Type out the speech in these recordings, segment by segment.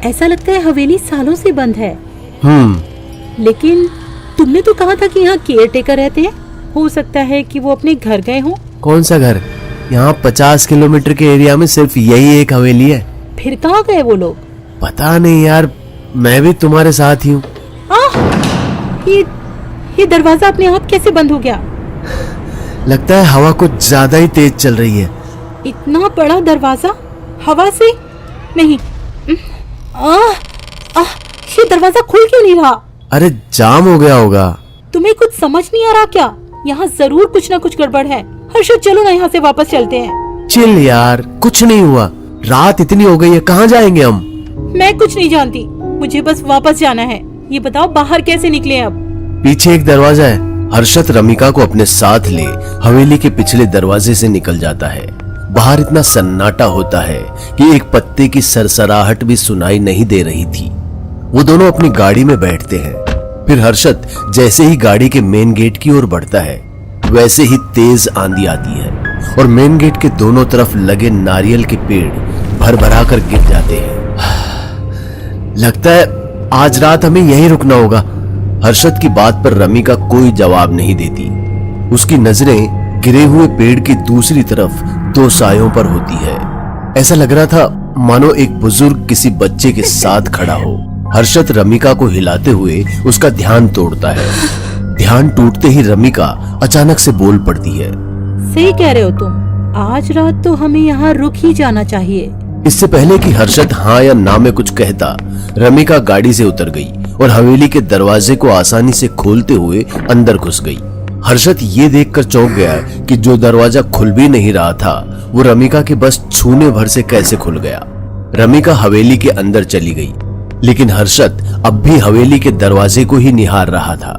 ऐसा लगता है हवेली सालों से बंद है। लेकिन तुमने तो कहा था कि यहाँ केयर टेकर रहते हैं। हो सकता है कि वो अपने घर गए हों। कौन सा घर? यहाँ 50 किलोमीटर के एरिया में सिर्फ यही एक हवेली है। फिर कहाँ गए वो लोग? पता नहीं यार, मैं भी तुम्हारे साथ ही हूँ। ये दरवाजा अपने आप कैसे बंद हो गया? लगता है हवा कुछ ज्यादा ही तेज चल रही है। इतना बड़ा दरवाजा हवा से नहीं। ये दरवाजा खुल क्यों नहीं रहा? अरे जाम हो गया होगा। तुम्हें कुछ समझ नहीं आ रहा क्या? यहाँ जरूर कुछ ना कुछ गड़बड़ है। हर्षद चलो ना यहाँ से वापस चलते हैं। चिल यार, कुछ नहीं हुआ। रात इतनी हो गई है, कहाँ जाएंगे हम? मैं कुछ नहीं जानती, मुझे बस वापस जाना है। ये बताओ बाहर कैसे निकले अब? पीछे एक दरवाजा है। हर्षद रमिका को अपने साथ ले हवेली के पिछले दरवाजे से निकल जाता है। बाहर इतना सन्नाटा होता है कि एक पत्ते की सरसराहट भी सुनाई नहीं दे रही थी। वो दोनों अपनी गाड़ी में बैठते हैं। फिर हर्षद जैसे ही गाड़ी के मेन गेट की ओर बढ़ता है, वैसे ही तेज आंधी आती है और मेन गेट के दोनों तरफ लगे नारियल के पेड़ भर-भरा कर गिर जाते हैं। लगता है आज रात हमें यहीं रुकना होगा। हर्षद की बात पर रमिका कोई जवाब नहीं देती। उसकी नजरें गिरे हुए पेड़ की दूसरी तरफ दो सायों पर होती है। ऐसा लग रहा था मानो एक बुजुर्ग किसी बच्चे के साथ खड़ा हो। हर्षद रमिका को हिलाते हुए उसका ध्यान तोड़ता है। ध्यान टूटते ही रमिका अचानक से बोल पड़ती है, सही कह रहे हो तुम, आज रात तो हमें यहाँ रुक ही जाना चाहिए। इससे पहले कि हर्षद हाँ या ना में कुछ कहता, रमिका गाड़ी से उतर गई और हवेली के दरवाजे को आसानी से खोलते हुए अंदर घुस गई। हर्षद ये देखकर चौंक गया कि जो दरवाजा खुल भी नहीं रहा था वो रमिका के बस छूने भर से कैसे खुल गया। रमिका हवेली के अंदर चली गई, लेकिन हर्षद अब भी हवेली के दरवाजे को ही निहार रहा था।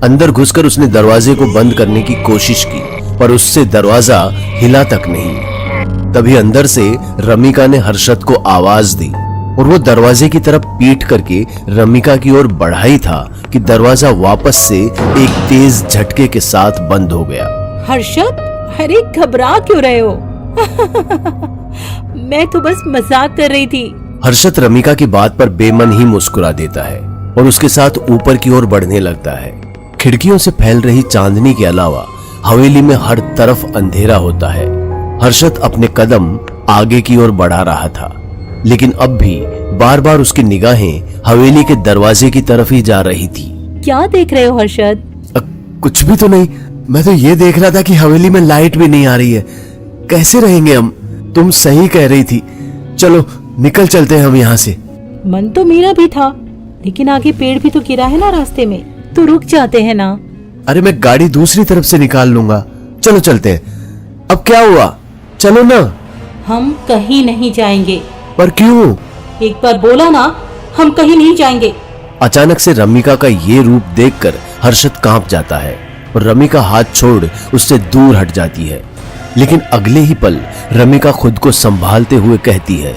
अंदर घुसकर उसने दरवाजे को बंद करने की कोशिश की, पर उससे दरवाजा हिला तक नहीं। तभी अंदर से रमिका ने हर्षद को आवाज दी और वो दरवाजे की तरफ पीठ करके रमिका की ओर बढ़ा ही था कि दरवाजा वापस से एक तेज झटके के साथ बंद हो गया। हर्षद, अरे घबरा क्यों रहे हो? मैं तो बस मजाक कर रही थी। हर्षद रमिका की बात पर बेमन ही मुस्कुरा देता है और उसके साथ ऊपर की ओर बढ़ने लगता है। खिड़कियों से फैल रही चांदनी के अलावा हवेली में हर तरफ अंधेरा होता है। हर्षद अपने कदम आगे की ओर बढ़ा रहा था, लेकिन अब भी बार बार उसकी निगाहें हवेली के दरवाजे की तरफ ही जा रही थी। क्या देख रहे हो हर्षद? कुछ भी तो नहीं, मैं तो ये देख रहा था कि हवेली में लाइट भी नहीं आ रही है। कैसे रहेंगे हम? तुम सही कह रही थी। चलो निकल चलते हैं हम यहाँ से। मन तो मेरा भी था, लेकिन आगे पेड़ भी तो गिरा है ना रास्ते में, तो रुक जाते हैं ना। अरे मैं गाड़ी दूसरी तरफ से निकाल लूंगा। चलो चलते हैं। अब क्या हुआ? चलो ना। हम कहीं नहीं जाएंगे। पर क्यों? एक बार बोला ना, हम कहीं नहीं जाएंगे। अचानक से रमिका का ये रूप देखकर हर्षद कांप जाता है और रमिका हाथ छोड़ उससे दूर हट जाती है। लेकिन अगले ही पल रमिका खुद को संभालते हुए कहती है,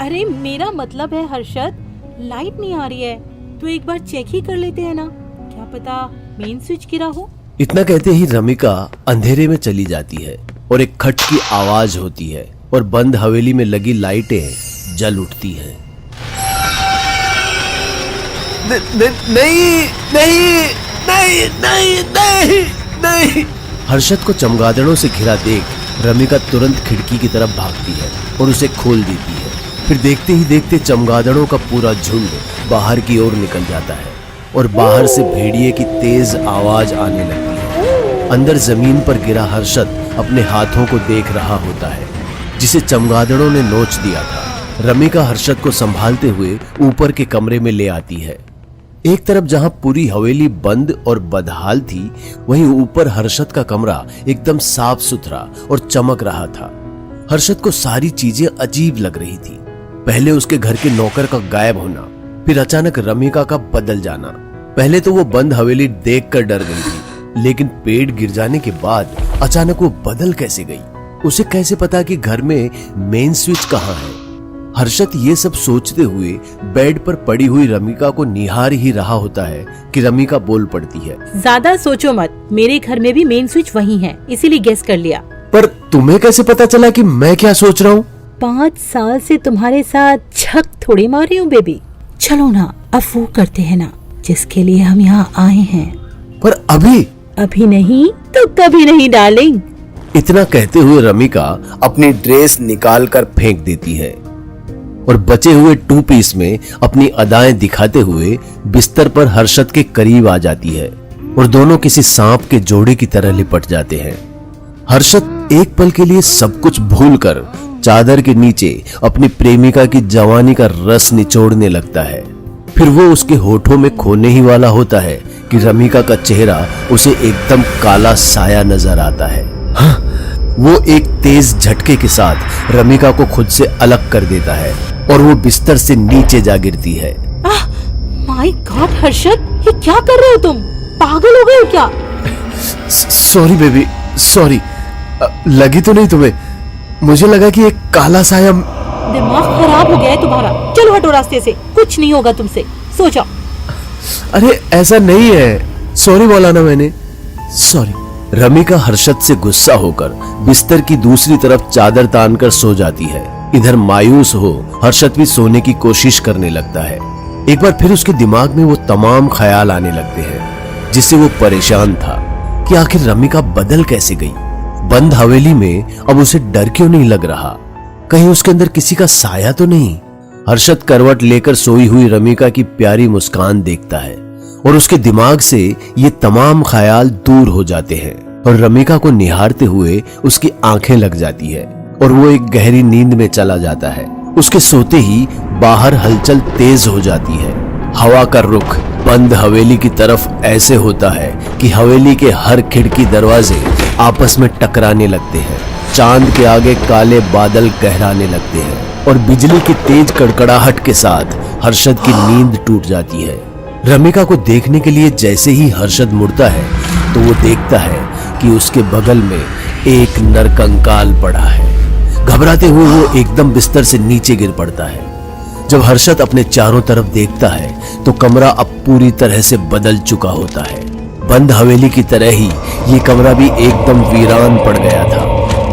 अरे मेरा मतलब है हर्षद, लाइट नहीं आ रही है तो एक बार चेक ही कर लेते हैं ना, क्या पता मेन स्विच गिरा हो। इतना कहते ही रमिका अंधेरे में चली जाती है और एक खट की आवाज होती है और बंद हवेली में लगी लाइटें जल उठती हैं। नहीं नहीं नहीं नहीं नहीं नहीं नहीं। हर्षद को चमगादड़ों से घिरा देख रमिका तुरंत खिड़की की तरफ भागती है और उसे खोल देती है। फिर देखते ही देखते चमगादड़ों का पूरा झुंड बाहर की ओर निकल जाता है और बाहर से भेड़िए की तेज आवाज आने लगती है। अंदर जमीन पर गिरा हर्षद अपने हाथों को देख रहा होता है जिसे चमगादड़ों ने नोच दिया था। रमिका हर्षद को संभालते हुए ऊपर के कमरे में ले आती है। एक तरफ जहां पूरी हवेली बंद और बदहाल थी, वहीं ऊपर हर्षद का कमरा एकदम साफ सुथरा और चमक रहा था। हर्षद को सारी चीजें अजीब लग रही थी। पहले उसके घर के नौकर का गायब होना, फिर अचानक रमिका का बदल जाना। पहले तो वो बंद हवेली देखकर डर गई थी, लेकिन पेड़ गिर जाने के बाद अचानक वो बदल कैसे गई? उसे कैसे पता कि घर में मेन स्विच कहाँ है? हर्षद ये सब सोचते हुए बेड पर पड़ी हुई रमिका को निहार ही रहा होता है कि रमिका बोल पड़ती है। ज्यादा सोचो मत, मेरे घर में भी मेन स्विच वही है, इसीलिए गेस कर लिया। पर तुम्हें कैसे पता चला कि मैं क्या सोच रहा हूँ? 5 साल से तुम्हारे साथ झक थोड़ी मारी हूँ बेबी। चलो ना, अब वो करते हैं ना जिसके लिए हम यहाँ आए हैं। पर अभी नहीं तो कभी नहीं डार्लिंग। इतना कहते हुए रमिका अपनी ड्रेस निकाल कर फेंक देती है और बचे हुए 2 पीस में अपनी अदाएं दिखाते हुए बिस्तर पर हर्षद के करीब आ जाती है और दोनों किसी सांप के जोड़े की तरह लिपट जाते हैं। हर्षद एक पल के लिए सब कुछ भूलकर चादर के नीचे अपनी प्रेमिका की जवानी का रस निचोड़ने लगता है। फिर वो उसके होठों में खोने ही वाला होता है कि रमिका का चेहरा उसे एकदम काला साया नजर आता है। हाँ, वो एक तेज झटके के साथ रमिका को खुद से अलग कर देता है और वो बिस्तर से नीचे जा गिरती है। माय गॉड हर्षद, ये क्या कर रहे हो तुम? पागल हो गए हो क्या? Sorry baby, sorry. लगी तो नहीं तुम्हें? मुझे लगा कि एक काला साया। दिमाग खराब हो गया है तुम्हारा। चलो हटो रास्ते से, कुछ नहीं होगा तुमसे, सो जाओ। अरे ऐसा नहीं है, सॉरी बोला ना मैंने, सॉरी। रमिका हर्षद से गुस्सा होकर बिस्तर की दूसरी तरफ चादर तानकर सो जाती है। इधर मायूस हो हर्षद भी सोने की कोशिश करने लगता है। एक बार फिर उसके दिमाग में वो तमाम ख्याल आने लगते हैं जिससे वो परेशान था कि आखिर रमिका बदल कैसे गई। बंद हवेली में अब उसे डर क्यों नहीं लग रहा? कहीं उसके अंदर किसी का साया तो नहीं? हर्षद करवट लेकर सोई हुई रमिका की प्यारी मुस्कान देखता है और उसके दिमाग से ये तमाम ख्याल दूर हो जाते हैं और रमिका को निहारते हुए उसकी आंखें लग जाती है और वो एक गहरी नींद में चला जाता है। उसके सोते ही बाहर हलचल तेज हो जाती है। हवा का रुख बंद हवेली की तरफ ऐसे होता है कि हवेली के हर खिड़की दरवाजे आपस में टकराने लगते हैं। चांद के आगे काले बादल गहराने लगते हैं और बिजली की तेज कड़कड़ाहट के साथ हर्षद की नींद टूट जाती है। रमिका को देखने के लिए जैसे ही हर्षद मुड़ता है तो वो देखता है कि उसके बगल में एक नरकंकाल पड़ा है। घबराते हुए वो एकदम बिस्तर से नीचे गिर पड़ता है। जब हर्षद अपने चारों तरफ देखता है तो कमरा अब पूरी तरह से बदल चुका होता है। बंद हवेली की तरह ही ये कमरा भी एकदम वीरान पड़ गया था।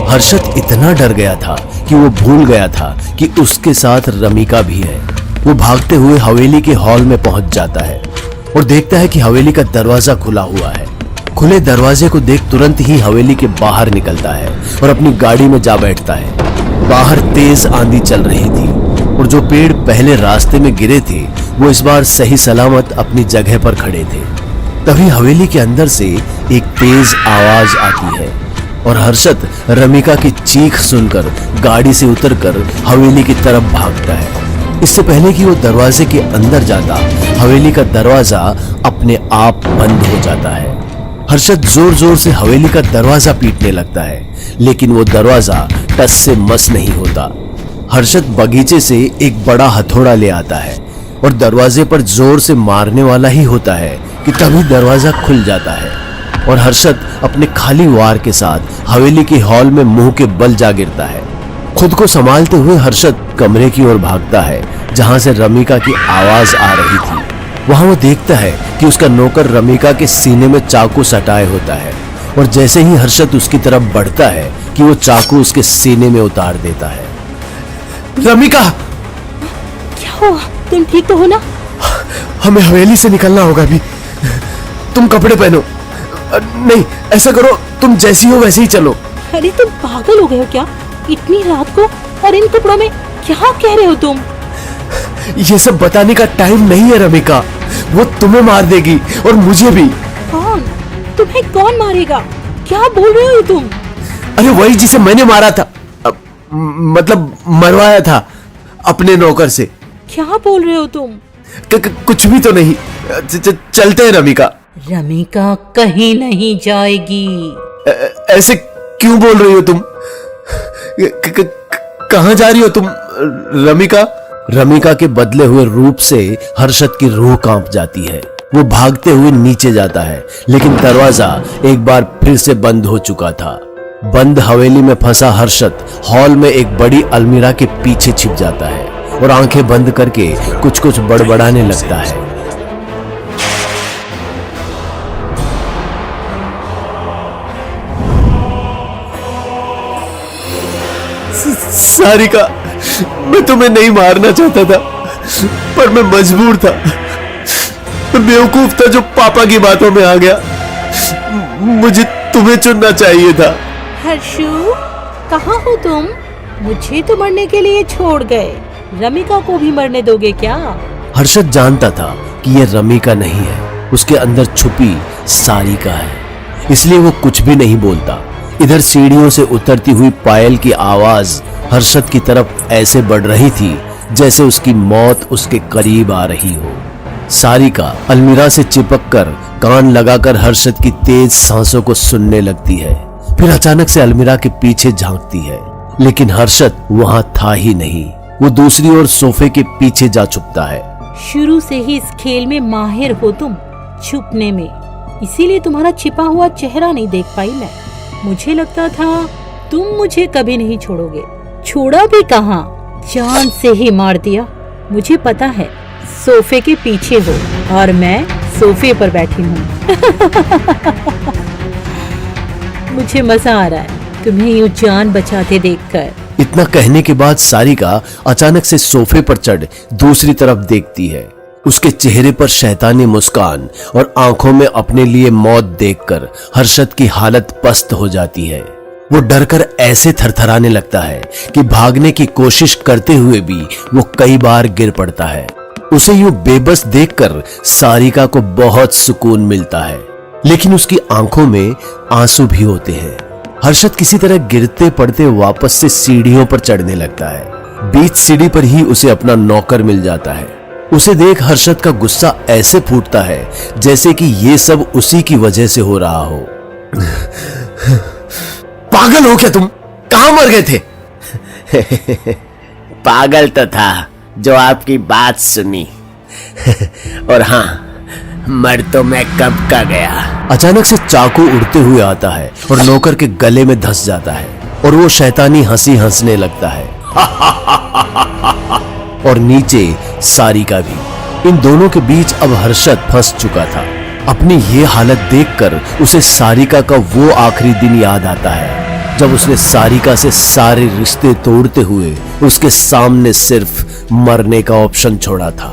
हर्षद इतना डर गया था कि वो भूल गया था कि उसके साथ रमिका भी है। वो भागते हुए हवेली के हॉल में पहुंच जाता है और देखता है कि हवेली का दरवाजा खुला हुआ है। खुले दरवाजे को देख तुरंत ही हवेली के बाहर निकलता है और अपनी गाड़ी में जा बैठता है। बाहर तेज आंधी चल रही थी और जो पेड़ पहले रास्ते में गिरे थे वो इस बार सही सलामत अपनी जगह पर खड़े थे। तभी हवेली के अंदर से एक तेज आवाज आती है और हर्षद रमिका की चीख सुनकर गाड़ी से उतरकर हवेली की तरफ भागता है। इससे पहले कि वो दरवाजे के अंदर जाता, हवेली का दरवाजा अपने आप बंद हो जाता है। हर्षद जोर जोर से हवेली का दरवाजा पीटने लगता है लेकिन वो दरवाजा टस से मस नहीं होता। हर्षद बगीचे से एक बड़ा हथौड़ा ले आता है और दरवाजे पर जोर से मारने वाला ही होता है कि तभी दरवाजा खुल जाता है और हर्षद अपने खाली वार के साथ हवेली के हॉल में मुंह के बल जा गिरता है। खुद को संभालते हुए हर्षद कमरे की ओर भागता है जहां से रमिका की आवाज आ रही थी। वहां वो देखता है कि उसका नौकर रमिका के सीने में चाकू सटाए होता है और जैसे ही हर्षद उसकी तरफ बढ़ता है कि वो चाकू उसके सीने में उतार देता है। रमिका, क्या हुआ? तुम ठीक तो हो ना? हमें हवेली से निकलना होगा अभी। तुम कपड़े पहनो। नहीं, ऐसा करो, तुम जैसी हो वैसे ही चलो। अरे तुम पागल हो गए हो क्या? इतनी रात को और इन कपड़ों में क्या कह रहे हो तुम? ये सब बताने का टाइम नहीं है रमिका। वो तुम्हें मार देगी और मुझे भी। कौन? तुम्हें कौन मारेगा? क्या बोल रहे हो तुम? अरे वही जिसे मैंने मारा था, मतलब मरवाया था अपने नौकर से। क्या बोल रहे हो तुम? कुछ भी तो नहीं। चलते हैं रमिका। रमिका कहीं नहीं जाएगी। ऐसे क्यों बोल रही हो तुम? कहां जा रही हो तुम रमिका? रमिका के बदले हुए रूप से हर्षद की रूह कांप जाती है। वो भागते हुए नीचे जाता है लेकिन दरवाजा एक बार फिर से बंद हो चुका था। बंद हवेली में फंसा हर्षद हॉल में एक बड़ी अलमीरा के पीछे छिप जाता है और आंखें बंद करके कुछ कुछ बड़बड़ाने लगता है। सारिका, मैं तुम्हें नहीं मारना चाहता था, पर मैं मजबूर था। मैं बेवकूफ था जो पापा की बातों में आ गया। मुझे तुम्हें चुनना चाहिए था। हर्षु, कहाँ हो तुम? मुझे तो मरने के लिए छोड़ गए, रमिका को भी मरने दोगे क्या? हर्षद जानता था कि यह रमिका नहीं है, उसके अंदर छुपी सारिका है, इसलिए वो कुछ भी नहीं बोलता। इधर सीढ़ियों से उतरती हुई पायल की आवाज हर्षद की तरफ ऐसे बढ़ रही थी जैसे उसकी मौत उसके करीब आ रही हो। सारिका अलमीरा से चिपककर कान लगाकर हर्षद की तेज सांसों को सुनने लगती है। फिर अचानक से अलमीरा के पीछे झांकती है, लेकिन हर्षद वहां था ही नहीं। वो दूसरी ओर सोफे के पीछे जा छुपता है। शुरू से ही इस खेल में माहिर हो तुम, छुपने में, इसीलिए तुम्हारा छिपा हुआ चेहरा नहीं देख पाई मैं। मुझे लगता था तुम मुझे कभी नहीं छोड़ोगे। छोड़ा भी कहाँ, जान से ही मार दिया। मुझे पता है सोफे के पीछे हो और मैं सोफे पर बैठी हूँ। मुझे मजा आ रहा है तुम्हें यूं जान बचाते देखकर। इतना कहने के बाद सारिका अचानक से सोफे पर चढ़ दूसरी तरफ देखती है। उसके चेहरे पर शैतानी मुस्कान और आंखों में अपने लिए मौत देखकर हर्षद की हालत पस्त हो जाती है। वो डरकर ऐसे थरथराने लगता है कि भागने की कोशिश करते हुए भी वो कई बार गिर पड़ता है। उसे यूं बेबस देखकर सारिका को बहुत सुकून मिलता है, लेकिन उसकी आंखों में आंसू भी होते हैं। हर्षद किसी तरह गिरते पड़ते वापस से सीढ़ियों पर चढ़ने लगता है। बीच सीढ़ी पर ही उसे अपना नौकर मिल जाता है। उसे देख हर्षद का गुस्सा ऐसे फूटता है जैसे कि ये सब उसी की वजह से हो रहा हो। पागल हो क्या तुम? कहां मर गए थे? पागल तो था जो आपकी बात सुनी। और हाँ, मर तो मैं कब का गया। अचानक से चाकू उड़ते हुए आता है और नौकर के गले में धंस जाता है और वो शैतानी हंसी हंसने लगता है। और नीचे सारिका भी। इन दोनों के बीच अब हर्षद फंस चुका था। अपनी ये हालत देखकर उसे सारिका का वो आखिरी दिन याद आता है जब उसने सारिका से सारे रिश्ते तोड़ते हुए उसके सामने सिर्फ मरने का ऑप्शन छोड़ा था।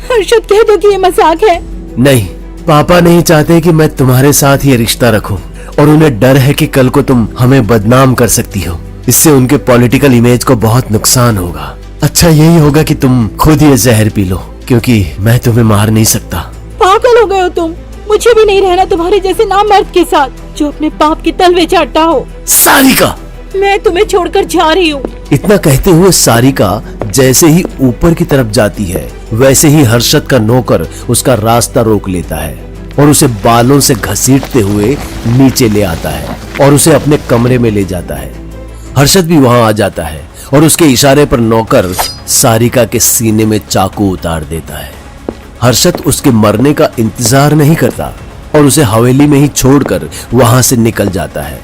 हर्षद, कह दो कि ये मजाक है। नहीं, पापा नहीं चाहते कि मैं तुम्हारे साथ ये रिश्ता रखूं, और उन्हें डर है कि कल को तुम हमें बदनाम कर सकती हो। इससे उनके पॉलिटिकल इमेज को बहुत नुकसान होगा। अच्छा यही होगा कि तुम खुद ये जहर पी लो, क्योंकि मैं तुम्हें मार नहीं सकता। पागल हो गए हो तुम। मुझे भी नहीं रहना तुम्हारे जैसे नामर्द के साथ जो अपने पाप की तलवे चाटता हो। सारिका, मैं तुम्हें छोड़कर जा रही हूँ। इतना कहते हुए सारिका जैसे ही ऊपर की तरफ जाती है, वैसे ही हर्षद का नौकर उसका रास्ता रोक लेता है और उसे बालों से घसीटते हुए नीचे ले आता है और उसे अपने कमरे में ले जाता है। हर्षद भी वहां आ जाता है और उसके इशारे पर नौकर सारिका के सीने में चाकू उतार देता है। हर्षद उसके मरने का इंतजार नहीं करता और उसे हवेली में ही छोड़कर वहां से निकल जाता है।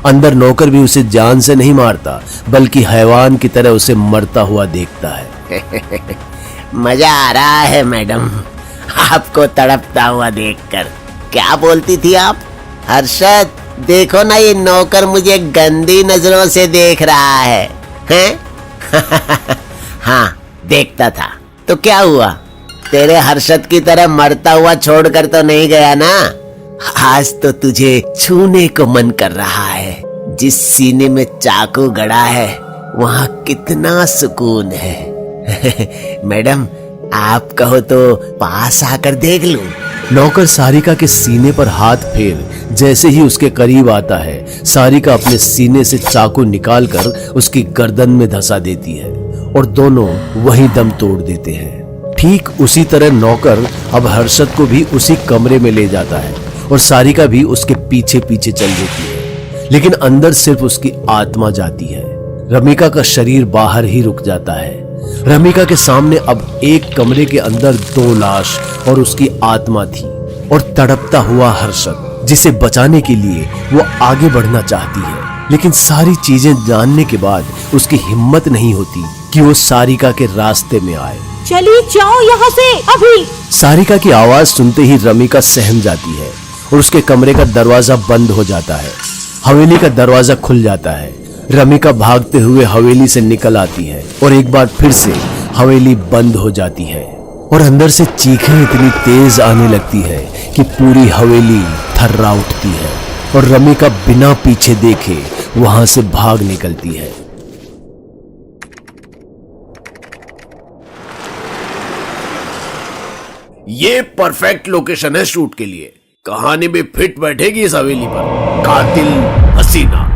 अंदर नौकर भी उसे जान से नहीं मारता, बल्कि हैवान की तरह उसे मरता हुआ देखता है। मजा आ रहा है मैडम, आपको तड़पता हुआ देखकर। क्या बोलती थी आप? हर्षद, देखो ना, ये नौकर मुझे गंदी नजरों से देख रहा है, हैं? हाँ, देखता था। तो क्या हुआ? तेरे हर्षद की तरह मरता हुआ छोड़कर तो नहीं गया ना? आज तो तुझे छूने को मन कर रहा है। जिस सीने में चाकू गड़ा है वहाँ कितना सुकून है। मैडम, आप कहो तो पास आकर देख लूं। नौकर सारिका के सीने पर हाथ फेर जैसे ही उसके करीब आता है, सारिका अपने सीने से चाकू निकालकर उसकी गर्दन में धंसा देती है और दोनों वहीं दम तोड़ देते हैं। ठीक उसी तरह नौकर अब हर्षद को भी उसी कमरे में ले जाता है और सारिका भी उसके पीछे पीछे चल देती है, लेकिन अंदर सिर्फ उसकी आत्मा जाती है। रमिका का शरीर बाहर ही रुक जाता है। रमिका के सामने अब एक कमरे के अंदर 2 लाश और उसकी आत्मा थी और तड़पता हुआ हर्षद, जिसे बचाने के लिए वो आगे बढ़ना चाहती है, लेकिन सारी चीजें जानने के बाद उसकी हिम्मत नहीं होती कि वो सारिका के रास्ते में आए। चली जाओ यहाँ से अभी। सारिका की आवाज सुनते ही रमिका सहम जाती है और उसके कमरे का दरवाजा बंद हो जाता है। हवेली का दरवाजा खुल जाता है। रमिका भागते हुए हवेली से निकल आती है और एक बार फिर से हवेली बंद हो जाती है और अंदर से चीखें इतनी तेज आने लगती है कि पूरी हवेली थर्रा उठती है और रमिका बिना पीछे देखे वहां से भाग निकलती है। ये परफेक्ट लोकेशन है शूट के लिए। कहानी भी फिट बैठेगी इस हवेली पर। कातिल हसीना।